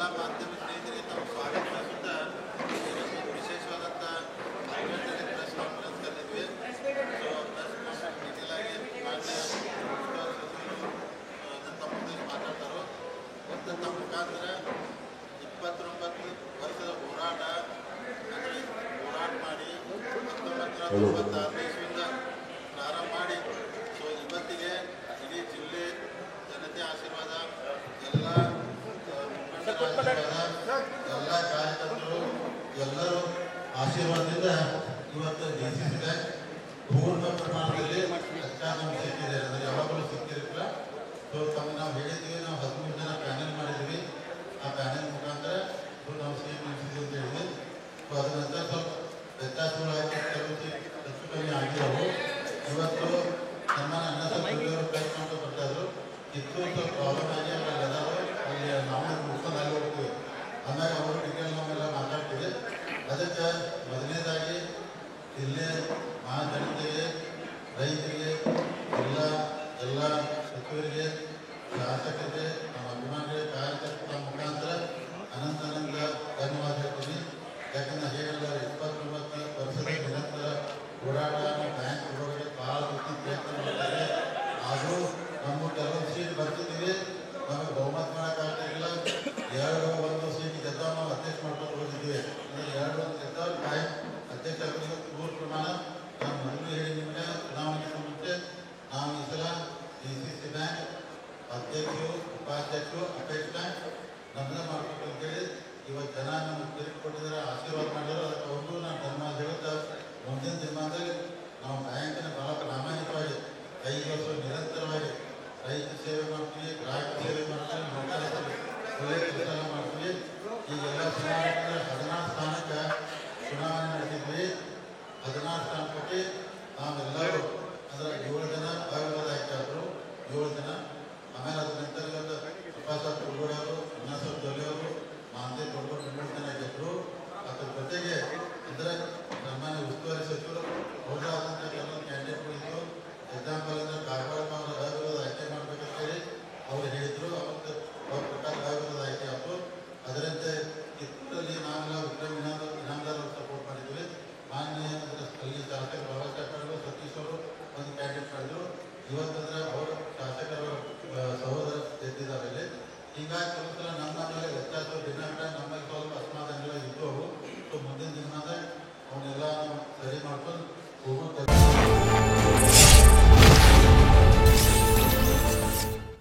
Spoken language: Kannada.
ಎಲ್ಲ ಮಾಧ್ಯಮ ಸ್ನೇಹಿತರಿಗೆ ತಮ್ಮ ಸ್ವಾಗತ ಸುತ್ತಾ ವಿಶೇಷವಾದಂಥ ಪ್ರೆಸ್ ಕಾನ್ಫರೆನ್ಸ್ ಕರೆದಿದ್ವಿ. ಸೊ ಪ್ರೆಸ್ ಕಾನ್ಫರೆನ್ಸ್ ಡೀಟೇಲ್ ಆಗಿ ಮಾನ್ಯ ತಮ್ಮ ಮುಂದೆ ಮಾತಾಡ್ತಾರೋ ಮತ್ತು ತಮ್ಮ ಮುಖಾಂತರ 29 ವರ್ಷದ ಹೋರಾಟ ಮಾಡಿ 1996 ಇಸ್ವಿಯಿಂದ ಪ್ರಾರಂಭ ಮಾಡಿ ಸೊ ಇವತ್ತಿಗೆ ಇಡೀ ಜಿಲ್ಲೆ ಜನತೆ ಆಶೀರ್ವಾದ ಎಲ್ಲ ಎಲ್ಲ ಕಾರ್ಯಕರ್ತರು ಎಲ್ಲರೂ ಆಶೀರ್ವಾದದಿಂದ ಇವತ್ತು DCC ಬ್ಯಾಂಕ್ ಪೂರ್ಣ ಪ್ರಮಾಣದಲ್ಲಿ ನಮ್ಗೆ ಸಿಕ್ಕಿದೆ. ಅಂದರೆ ಯಾವಾಗಲೂ ಸಿಕ್ಕಿರಲಿಲ್ಲ. ಸೊ ತಮ್ಮ ನಾವು ಹೇಳಿದ್ವಿ, ನಾವು 13 ಜನ ಪ್ಯಾನೆಲ್ ಮಾಡಿದ್ವಿ. ಆ ಪ್ಯಾನೆಲ್ ಮುಖಾಂತರ ನಾವು ಸೇಮ್ ನಿಲ್ಸಿದ್ವಿ ಅಂತ ಹೇಳಿದ್ವಿ. ಸೊ ಅದ ನಂತರ ಸ್ವಲ್ಪ ವ್ಯತ್ಯಾಸಗಳು ಹೆಚ್ಚು ಕಮ್ಮಿ ಆಗಿದ್ದವು. ಇವತ್ತು ನಮ್ಮ ಅಣ್ಣ ಸಾಹೇಬರು ಪ್ರಯತ್ನ ಅಂತ ಬರ್ತಾಯಿದ್ರು. ಇತ್ತು ಸ್ವಲ್ಪ ಪ್ರಾಬ್ಲಮ್ ಆಗಿ ಎಲ್ಲರೂ ಅಲ್ಲಿ ನಾವು ಮುಗಿಸ್ಕೊಂಡು ಅಲ್ಲಿ ಹೋಗ್ತೀವಿ. ಆಮೇಲೆ ಅವರು ಡೀಟೇಲ್ ನಾವೆಲ್ಲ ಮಾತಾಡ್ತೀವಿ. ಅದಕ್ಕೆ ಮೊದಲನೇದಾಗಿ ಇಲ್ಲೇ ಮಹಾಜನತೆಗೆ, ರೈತರಿಗೆ, ಎಲ್ಲ ಸಚಿವರಿಗೆ, ಶಾಸಕರಿಗೆ, ನಮ್ಮ ಅಭಿಮಾನಿಗಳಿಗೆ, ಕಾರ್ಯಕರ್ತರ ಮುಖಾಂತರ ಅನಂತ ಧನ್ಯವಾದ ಹೇಳ್ತೀನಿ. ಯಾಕಂದ್ರೆ ಹೇಗೆಲ್ಲ 29 ವರ್ಷದ ನಿರಂತರ ಹೋರಾಟ ಬ್ಯಾಂಕ್ ಹೊರಗಡೆ ಭಾಳ ರೀತಿ ಪ್ರಯತ್ನ ಮಾಡ್ತಾರೆ. ಹಾಗೂ ನಮ್ಮ ಕೆಲವೊಂದು ಸೀಟ್ ಬರ್ತಿದ್ದೀವಿ, ನಮಗೆ ಬಹುಮತ ಮಾಡೋಕ್ಕಾಗ್ತಿರಲಿಲ್ಲ. 1 ಸೀಟ್ ಗೆದ್ದ ನಾವು ಅಧ್ಯಕ್ಷ ಮಾಡ್ಕೊಂಡು ಹೋಗಿದ್ದೀವಿ. ಅಂದರೆ 1 ಗೆದ್ದವ್ರು ಕಾಯಿ ಅಧ್ಯಕ್ಷ ಆಗಲಿಕ್ಕೆ ಪೂರ್ಣ ಪ್ರಮಾಣ ನಾನು ಮೊದಲು ಹೇಳಿ ನಿಮಗೆ ಚುನಾವಣೆಗೆ ಮುಂಚೆ ನಾವು ಈ ಸಲ DCC ಬ್ಯಾಂಕ್ ಅಧ್ಯಕ್ಷರು, ಉಪಾಧ್ಯಕ್ಷರು, ಅಪೇಕ್ಷ ಬ್ಯಾಂಕ್ ನಮ್ಮದೇ ಮಾಡಬೇಕು ಅಂತೇಳಿ ಇವತ್ತು ಜನ ನಮಗೆ ತಿರುಗಿ ಕೊಟ್ಟಿದ್ದಾರೆ, ಆಶೀರ್ವಾದ ಮಾಡಿದ್ರು. ಅದಕ್ಕೆ ಅವ್ರಿಗೂ ನಾನು ಧನ್ಯವಾದ ಹೇಳುತ್ತಾ ಮುಂದಿನ ದಿನಮಾನದಲ್ಲಿ ನಾವು ಬ್ಯಾಂಕಿನ ಭಾಳ ಪ್ರಾಮಾಣಿಕವಾಗಿ 5 ವರ್ಷ ನಿರಂತರವಾಗಿ ರೈತ ಸೇವೆ ಮಾಡ್ತೀವಿ, ಗ್ರಾಹಕ ಸೇವೆ ಮಾಡ್ತೀವಿ,